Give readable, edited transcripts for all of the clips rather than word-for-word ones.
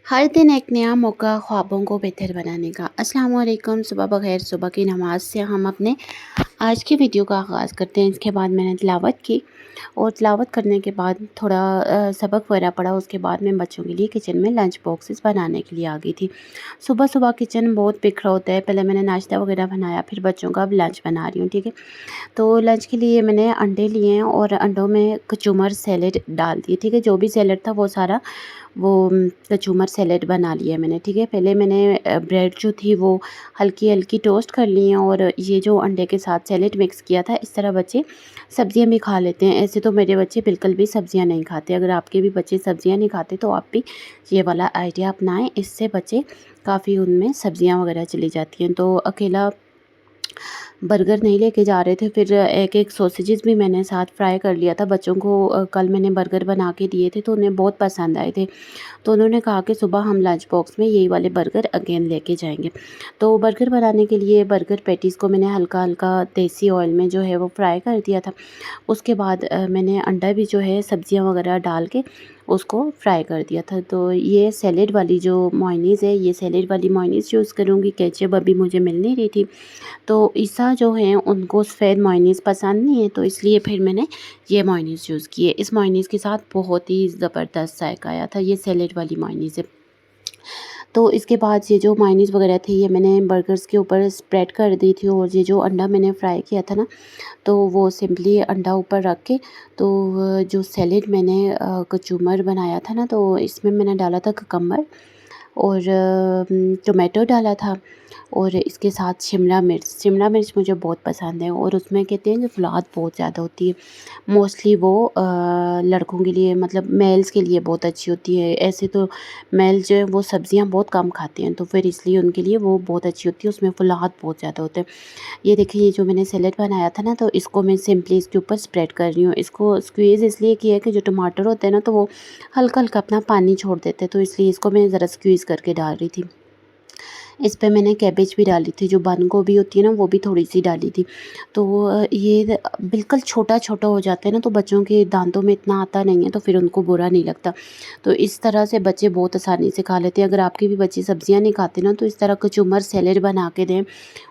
हर दिन एक नया मौका ख्वाबों को बेहतर बनाने का। अस्सलाम वालेकुम, सुबह बखैर। सुबह की नमाज से हम अपने आज की वीडियो का आगाज़ करते हैं। इसके बाद मैंने तिलावत की और तिलावत करने के बाद थोड़ा सबक वगैरह पढ़ा। उसके बाद मैं बच्चों के लिए किचन में लंच बॉक्सेस बनाने के लिए आ गई थी। सुबह सुबह किचन बहुत बिखरा होता है। पहले मैंने नाश्ता वगैरह बनाया, फिर बच्चों का अब लंच बना रही हूँ, ठीक है। तो लंच के लिए मैंने अंडे लिए हैं और अंडों में कचूमर सैलेड डाल दिए, ठीक है। जो भी सैलेड था वो सारा कचूमर सैलेड बना लिया मैंने, ठीक है। पहले मैंने ब्रेड जो थी वो हल्की-हल्की टोस्ट कर ली हैं और ये जो अंडे के साथ सैलेड मिक्स किया था, इस तरह बच्चे सब्जियां भी खा लेते हैं। ऐसे तो मेरे बच्चे बिल्कुल भी सब्जियां नहीं खाते। अगर आपके भी बच्चे सब्जियां नहीं खाते तो आप भी ये वाला आइडिया अपनाएं। इससे बच्चे काफ़ी उनमें सब्जियां वगैरह चली जाती हैं। तो अकेला बर्गर नहीं लेके जा रहे थे, फिर एक-एक सॉसेजेस भी मैंने साथ फ्राई कर लिया था। बच्चों को कल मैंने बर्गर बना के दिए थे तो उन्हें बहुत पसंद आए थे। तो उन्होंने कहा कि सुबह हम लंच बॉक्स में यही वाले बर्गर अगेन लेके जाएँगे। तो बर्गर बनाने के लिए बर्गर पैटीज़ को मैंने हल्का-हल्का देसी ऑयल में जो है वो फ्राई कर दिया था। उसके बाद मैंने अंडा भी जो है सब्जियां वगैरह डाल के उसको फ्राई कर दिया था। तो ये सैलेड वाली जो मेयोनीज़ है, ये सैलेड वाली मेयोनीज़ यूज़ करूँगी। केचप अभी मुझे मिल नहीं रही थी। तो ईसा जो हैं उनको सफ़ेद मेयोनीज़ पसंद नहीं है, तो इसलिए फिर मैंने ये मेयोनीज़ यूज़ की है। इस मेयोनीज़ के साथ बहुत ही ज़बरदस्त जायका आया था। ये सैलेड वाली मेयोनीज़ है। तो इसके बाद ये जो मेयोनीज़ वगैरह थी ये मैंने बर्गर्स के ऊपर स्प्रेड कर दी थी और ये जो अंडा मैंने फ्राई किया था ना, तो वो सिंपली अंडा ऊपर रख के तो जो सैलेड मैंने कचूमर बनाया था ना, तो इसमें मैंने डाला था ककम्बर और टोमेटो डाला था और इसके साथ शिमला मिर्च मुझे बहुत पसंद है और उसमें कहते हैं कि फ़ुलाद बहुत ज़्यादा होती है। मोस्टली वो लड़कों के लिए मतलब मेल्स के लिए बहुत अच्छी होती है। ऐसे तो मेल जो है वो सब्ज़ियाँ बहुत कम खाते हैं, तो फिर इसलिए उनके लिए वो बहुत अच्छी होती है। उसमें फ़ुलाद बहुत ज़्यादा होते हैं। ये देखिए, ये जो मैंने सैलेड बनाया था ना, तो इसको मैं सिंपली इसके ऊपर स्प्रेड कर रही हूँ। इसको स्क्वीज़ इसलिए किया है कि जो टमाटर होते हैं ना, तो वो हल्का-हल्का अपना पानी छोड़ देते हैं, तो इसलिए इसको मैं ज़रा स्क्वीज़ करके डाल रही थी। इस पे मैंने कैबेज भी डाली थी, जो बंद गोभी होती है ना, वो भी थोड़ी-सी डाली थी। तो ये बिल्कुल छोटा-छोटा हो जाता है ना, तो बच्चों के दाँतों में इतना आता नहीं है, तो फिर उनको बुरा नहीं लगता। तो इस तरह से बच्चे बहुत आसानी से खा लेते हैं। अगर आपके भी बच्चे सब्जियाँ नहीं खाते ना, तो इस तरह कचूमर सैलेड बना के दें।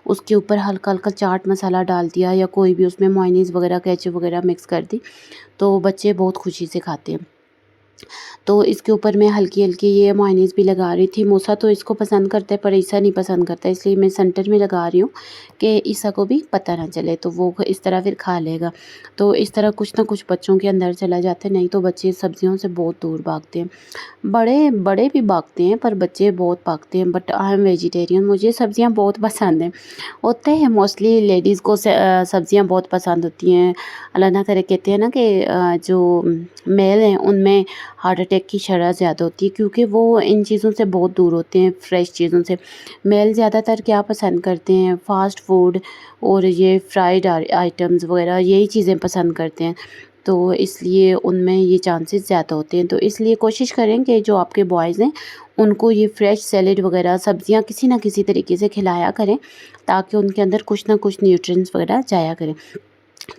उसके ऊपर हल्का-हल्का चाट मसाला डाल दिया या कोई भी उसमें मेयोनीज़ वगैरह, केचप वगैरह मिक्स कर दी, तो बच्चे बहुत खुशी से खाते हैं। तो इसके ऊपर मैं हल्की-हल्की ये मेयोनीज़ भी लगा रही थी। मूसा तो इसको पसंद करता है पर ईसा नहीं पसंद करता, इसलिए मैं सेंटर में लगा रही हूँ कि ईसा को भी पता ना चले, तो वो इस तरह फिर खा लेगा। तो इस तरह कुछ ना कुछ बच्चों के अंदर चला जाता है, नहीं तो बच्चे सब्जियों से बहुत दूर भागते हैं। बड़े बड़े भी भागते हैं पर बच्चे बहुत भागते हैं। बट आई एम वेजिटेरियन, मुझे सब्जियाँ बहुत पसंद हैं। होते हैं मोस्टली लेडीज़ को सब्जियाँ बहुत पसंद होती हैं। अल्लाह ना करे, कहते हैं ना कि जो मेल हैं उनमें हार्ट अटैक की शरह ज़्यादा होती है, क्योंकि वो इन चीज़ों से बहुत दूर होते हैं, फ्रेश चीज़ों से। मेल ज़्यादातर क्या पसंद करते हैं, फ़ास्ट फूड और ये फ्राइड आइटम्स वगैरह, यही चीज़ें पसंद करते हैं। तो इसलिए उनमें ये चांसेस ज़्यादा होते हैं। तो इसलिए कोशिश करें कि जो आपके बॉयज़ हैं उनको ये फ्रेश सैलेड वगैरह सब्जियां किसी ना किसी तरीके से खिलाया करें, ताकि उनके अंदर कुछ ना कुछ न्यूट्रिएंट्स वगैरह जाया करें।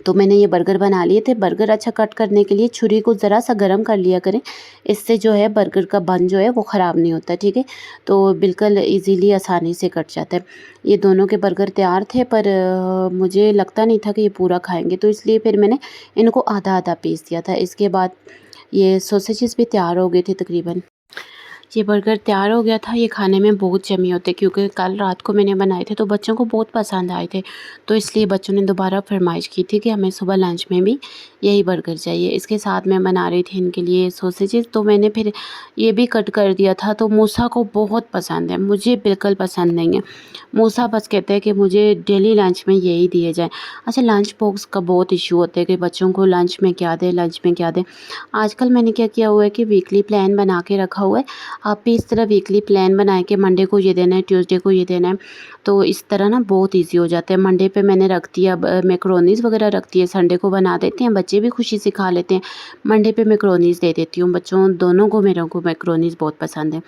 तो मैंने ये बर्गर बना लिए थे। बर्गर अच्छा कट करने के लिए छुरी को ज़रा सा गर्म कर लिया करें, इससे जो है बर्गर का बन जो है वो ख़राब नहीं होता, ठीक है। तो बिल्कुल ईज़िली आसानी से कट जाता है। ये दोनों के बर्गर तैयार थे, पर मुझे लगता नहीं था कि ये पूरा खाएँगे, तो इसलिए फिर मैंने इनको आधा-आधा पीस दिया था। इसके बाद ये सॉसेजेस भी तैयार हो गए थे तकरीबन। ये बर्गर तैयार हो गया था। ये खाने में बहुत यम्मी होते, क्योंकि कल रात को मैंने बनाए थे तो बच्चों को बहुत पसंद आए थे। तो इसलिए बच्चों ने दोबारा फरमाइश की थी कि हमें सुबह लंच में भी यही बर्गर चाहिए। इसके साथ मैं बना रही थी इनके लिए सॉसेजेस, तो मैंने फिर ये भी कट कर दिया था। तो मूसा को बहुत पसंद है, मुझे बिल्कुल पसंद नहीं है। मूसा बस कहते हैं कि मुझे डेली लंच में यही दिए जाए। अच्छा, लंच बॉक्स का बहुत इशू होता है कि बच्चों को लंच में क्या दें, लंच में क्या दें। आजकल मैंने क्या किया हुआ है कि वीकली प्लान बना के रखा हुआ है। आप भी इस तरह वीकली प्लान बनाएं कि मंडे को ये देना है, ट्यूसडे को ये देना है, तो इस तरह ना बहुत इजी हो जाता है। मंडे पे मैंने रख दिया मैक्रोनीज़ वगैरह रख दिए, संडे को बना देते हैं, बच्चे भी खुशी से खा लेते हैं। मंडे पे मैक्रोनीज़ दे देती हूँ बच्चों दोनों को, मेरे को मैक्रोनीज़ बहुत पसंद है।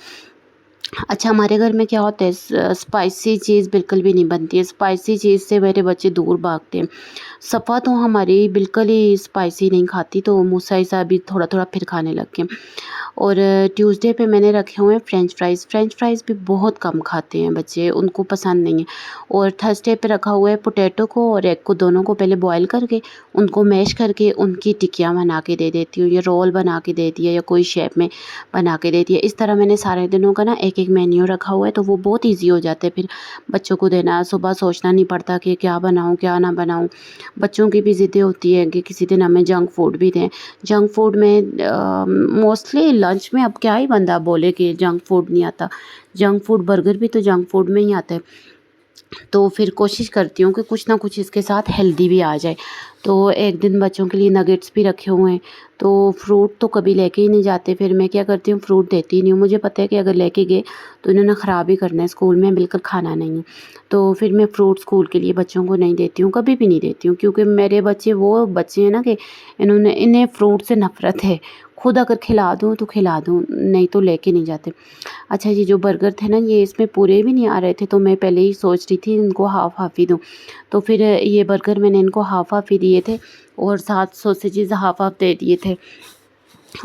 अच्छा, हमारे घर में क्या होता है, स्पाइसी चीज़ बिल्कुल भी नहीं बनती है। स्पाइसी चीज़ से मेरे बच्चे दूर भागते हैं। सफ़ा तो हमारी बिल्कुल ही स्पाइसी नहीं खाती, तो मूसा ईसा भी थोड़ा-थोड़ा फिर खाने लग गए। और ट्यूसडे पे मैंने रखे हुए हैं फ्रेंच फ्राइज़। फ्रेंच फ्राइज़ भी बहुत कम खाते हैं बच्चे, उनको पसंद नहीं है। और थर्सडे पे रखा हुआ है पोटैटो को और एग को, दोनों को पहले बॉयल करके उनको मैश करके उनकी टिक्कियाँ बना के दे देती हूँ, या रोल बना के दे दिया, या कोई शेप में बना के दे दिया। इस तरह मैंने सारे दिनों का ना एक-एक मेन्यू रखा हुआ है, तो वो बहुत ईज़ी हो जाता है फिर बच्चों को देना। सुबह सोचना नहीं पड़ता कि क्या बनाऊँ, क्या ना बनाऊँ। बच्चों की भी ज़िद्दें होती हैं कि किसी दिन हमें जंक फूड भी दें। जंक फूड में मोस्टली लंच में अब क्या ही बंदा बोले कि जंक फूड नहीं आता। जंक फूड, बर्गर भी तो जंक फूड में ही आता है। तो फिर कोशिश करती हूँ कि कुछ ना कुछ इसके साथ हेल्दी भी आ जाए। तो एक दिन बच्चों के लिए नगेट्स भी रखे हुए हैं, तो फ्रूट तो कभी लेके ही नहीं जाते। फिर मैं क्या करती हूँ, फ्रूट देती ही नहीं हूँ। मुझे पता है कि अगर लेके गए तो इन्होंने ख़राब ही करना है, स्कूल में बिल्कुल खाना नहीं है। तो फिर मैं फ्रूट स्कूल के लिए बच्चों को नहीं देती हूँ, कभी भी नहीं देती हूँ, क्योंकि मेरे बच्चे वो बच्चे हैं ना कि इन्हें फ्रूट से नफ़रत है। खुद अगर खिला दूँ तो खिला दूँ, नहीं तो लेके नहीं जाते। अच्छा, ये जो बर्गर थे ना, ये इसमें पूरे भी नहीं आ रहे थे, तो मैं पहले ही सोच रही थी इनको हाफ़ हाफ़ ही दूँ। तो फिर ये बर्गर मैंने इनको हाफ़ हाफ़ ही दिए थे और साथ सॉसेजेस हाफ़ हाफ़ दे दिए थे।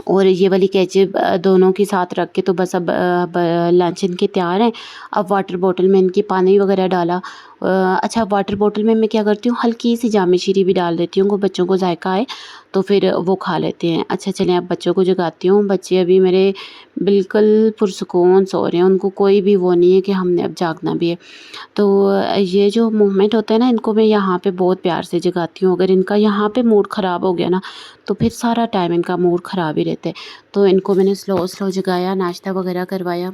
और ये वाली केचप दोनों के साथ रख के तो बस अब लंच इनके तैयार हैं। अब वाटर बॉटल में इनकी पानी वगैरह डाला। अच्छा, वाटर बॉटल में मैं क्या करती हूँ, हल्की सी जामे शीरी भी डाल देती हूँ, बच्चों को जायका आए तो फिर वो खा लेते हैं। अच्छा चलें, अब बच्चों को जगाती हूँ। बच्चे अभी मेरे बिल्कुल पुरसुकून सो रहे हैं, उनको कोई भी वो नहीं है कि हमने अब जागना भी है। तो ये जो मूवमेंट होता है ना, इनको मैं यहाँ पे बहुत प्यार से जगाती हूँ। अगर इनका यहाँ पे मूड ख़राब हो गया ना, तो फिर सारा टाइम इनका मूड ख़राब ही रहता है। तो इनको मैंने स्लो स्लो जगाया, नाश्ता वगैरह करवाया।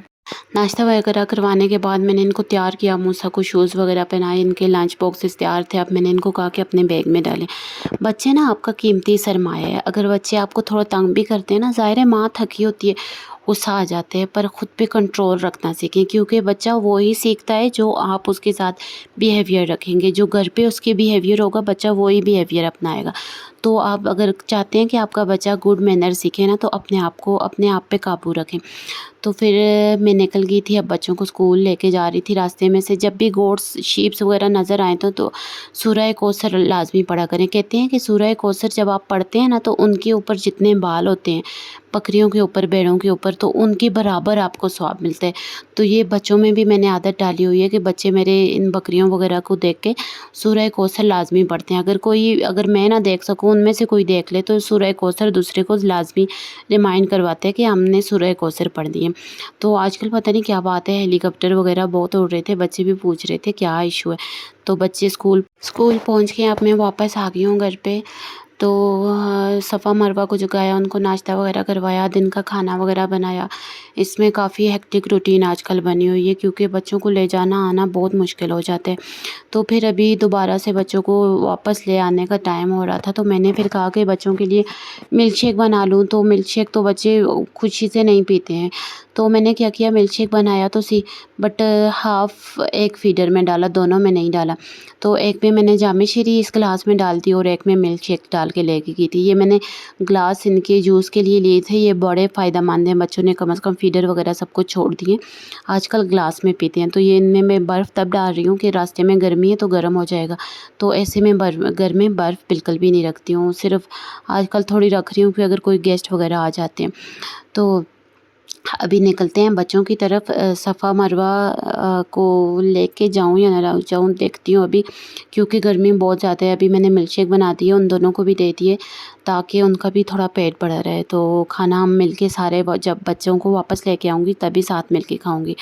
नाश्ता वगैरह करवाने के बाद मैंने इनको तैयार किया, मूसा को शूज़ वगैरह पहनाए, इनके लंच बॉक्सेस तैयार थे। अब मैंने इनको कहा कि अपने बैग में डालें। बच्चे ना आपका कीमती सरमाया है। अगर बच्चे आपको थोड़ा तंग भी करते हैं ना, ज़ाहिर है माँ थकी होती है, गुस्सा आ जाते हैं, पर ख़ुद पे कंट्रोल रखना सीखें, क्योंकि बच्चा वो ही सीखता है जो आप उसके साथ बिहेवियर रखेंगे। जो घर पे उसके बिहेवियर होगा, बच्चा वही बिहेवियर अपनाएगा। तो आप अगर चाहते हैं कि आपका बच्चा गुड मैनर सीखे ना, तो अपने आप पे काबू रखें। तो फिर मैं निकल गई थी, अब बच्चों को स्कूल लेके जा रही थी। रास्ते में से जब भी गोट्स शीप्स वगैरह नज़र आए तो सूरह कौसर लाजमी पढ़ा करें। कहते हैं कि सूरह कौसर जब आप पढ़ते हैं ना, तो उनके ऊपर जितने बाल होते हैं, बकरियों के ऊपर, भेड़ों के ऊपर, तो उनके बराबर आपको सवाब मिलता है। तो ये बच्चों में भी मैंने आदत डाली हुई है कि बच्चे मेरे इन बकरियों वगैरह को देख के सूरह कौसर लाजमी पढ़ते हैं। अगर मैं ना देख सकूँ, उनमें से कोई देख ले, तो सूरह कौसर दूसरे को लाजमी रिमाइंड करवाते हैं कि हमने सूरह कौसर पढ़ दी है। तो आजकल पता नहीं क्या बात है, हेलीकॉप्टर वगैरह बहुत उड़ रहे थे, बच्चे भी पूछ रहे थे क्या इशू है। तो बच्चे स्कूल स्कूल पहुंच के अब मैं वापस आ गई हूँ घर पे। तो सफ़ा मरवा को जगाया, उनको नाश्ता वगैरह करवाया, दिन का खाना वगैरह बनाया। इसमें काफ़ी हेक्टिक रूटीन आजकल बनी हुई है, क्योंकि बच्चों को ले जाना आना बहुत मुश्किल हो जाता है। तो फिर अभी दोबारा से बच्चों को वापस ले आने का टाइम हो रहा था, तो मैंने फिर कहा कि बच्चों के लिए मिल्क शेक बना लूँ। तो मिल्क शेक तो बच्चे खुशी से नहीं पीते हैं, तो मैंने क्या किया, मिल्क शेक बनाया तो सी, बट हाफ़ एक फीडर में डाला, दोनों में नहीं डाला। तो एक में मैंने जामे शीरी इस ग्लास में डाल दी और एक में मिल्क शेक डाल के लेके गई थी। ये मैंने ग्लास इनके जूस के लिए लिए थे, ये बड़े फ़ायदेमंद हैं। बच्चों ने कम से कम फीडर वगैरह सब कुछ छोड़ दिए, आजकल ग्लास में पीते हैं। तो ये इनमें मैं बर्फ़ तब डाल रही हूँ कि रास्ते में गर्मी है तो गर्म हो जाएगा। तो ऐसे में घर में बर्फ़ बिल्कुल भी नहीं रखती हूँ, सिर्फ़ आजकल थोड़ी रख रही हूँ कि अगर कोई गेस्ट वगैरह आ जाते हैं। तो अभी निकलते हैं बच्चों की तरफ। सफ़ा मरवा को लेके जाऊँ या ना जाऊँ, देखती हूँ अभी, क्योंकि गर्मी बहुत ज़्यादा है। अभी मैंने मिल्क शेक बना दिए, उन दोनों को भी दे दिए, ताकि उनका भी थोड़ा पेट भरा रहे। तो खाना हम मिलके सारे जब बच्चों को वापस लेके आऊँगी तभी साथ मिलके खाऊँगी।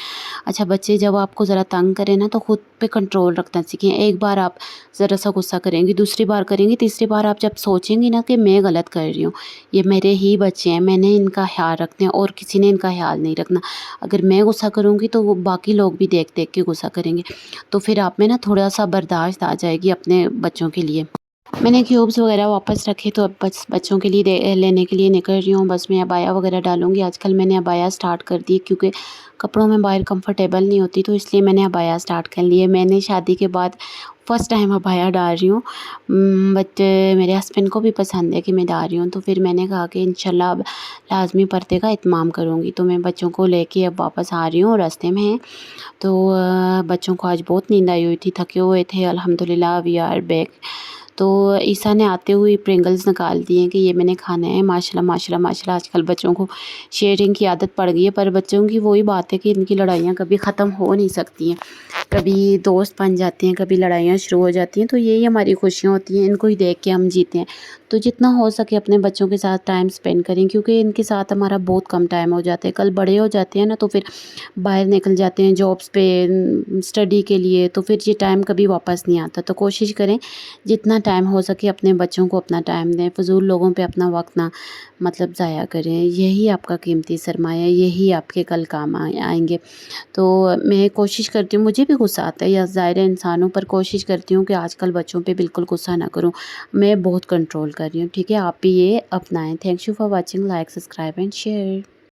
अच्छा, बच्चे जब आपको ज़रा तंग करें ना, तो खुद पे कंट्रोल रखना सीखें। एक बार आप ज़रा सा गुस्सा करेंगी, दूसरी बार करेंगी, तीसरी बार आप जब सोचेंगी ना कि मैं गलत कर रही हूँ, ये मेरे ही बच्चे हैं, मैंने इनका ख़्याल रखना है और किसी ने इनका ख़्याल नहीं रखना। अगर मैं गुस्सा करूँगी तो वो बाकी लोग भी देख देख के गुस्सा करेंगे। तो फिर आप में ना थोड़ा सा बर्दाश्त आ जाएगी अपने बच्चों के लिए। मैंने क्यूब्स वगैरह वापस रखे, तो अब बच्चों के लिए लेने के लिए निकल रही हूँ। बस मैं अबाया वगैरह डालूँगी। आजकल मैंने अबाया स्टार्ट कर दी, क्योंकि कपड़ों में बाहर कंफर्टेबल नहीं होती, तो इसलिए मैंने अबाया स्टार्ट कर लिए। मैंने शादी के बाद फ़र्स्ट टाइम अबाया डाल रही हूँ। बट मेरे हस्बैंड को भी पसंद है कि मैं डाल रही हूँ, तो फिर मैंने कहा कि इंशाल्लाह अब लाज़मी पर्दे का इत्माम करूँगी। तो मैं बच्चों को लेके अब वापस आ रही हूँ, रास्ते में हैं। तो बच्चों को आज बहुत नींद आई हुई थी, थके हुए थे। अल्हम्दुलिल्लाह वी आर बैक। तो ईसा ने आते हुए प्रिंगल्स निकाल दिए कि ये मैंने खाना है। माशाल्लाह माशाल्लाह माशाल्लाह आजकल बच्चों को शेयरिंग की आदत पड़ गई है, पर बच्चों की वही बात है कि इनकी लड़ाइयाँ कभी ख़त्म हो नहीं सकती हैं। कभी दोस्त बन जाते हैं, कभी लड़ाइयाँ शुरू हो जाती हैं, तो यही हमारी खुशियाँ होती हैं, इनको ही देख के हम जीते हैं। तो जितना हो सके अपने बच्चों के साथ टाइम स्पेंड करें, क्योंकि इनके साथ हमारा बहुत कम टाइम हो जाता है। कल बड़े हो जाते हैं ना, तो फिर बाहर निकल जाते हैं जॉब्स पे, स्टडी के लिए, तो फिर ये टाइम कभी वापस नहीं आता। तो कोशिश करें जितना टाइम हो सके अपने बच्चों को अपना टाइम दें, फ़िज़ूल लोगों पे अपना वक्त ना मतलब ज़ाया करें। यही आपका कीमती सरमाया है, यही आपके कल काम आएंगे। तो मैं कोशिश करती हूँ, मुझे भी गुस्सा आता है, या ज़ाहिर है इंसान हूँ, पर कोशिश करती हूँ कि आजकल बच्चों पे बिल्कुल गुस्सा ना करूँ। मैं बहुत कंट्रोल कर रही हूँ, ठीक है? आप भी ये अपनाएं। Thanks you for watching, like, subscribe and share.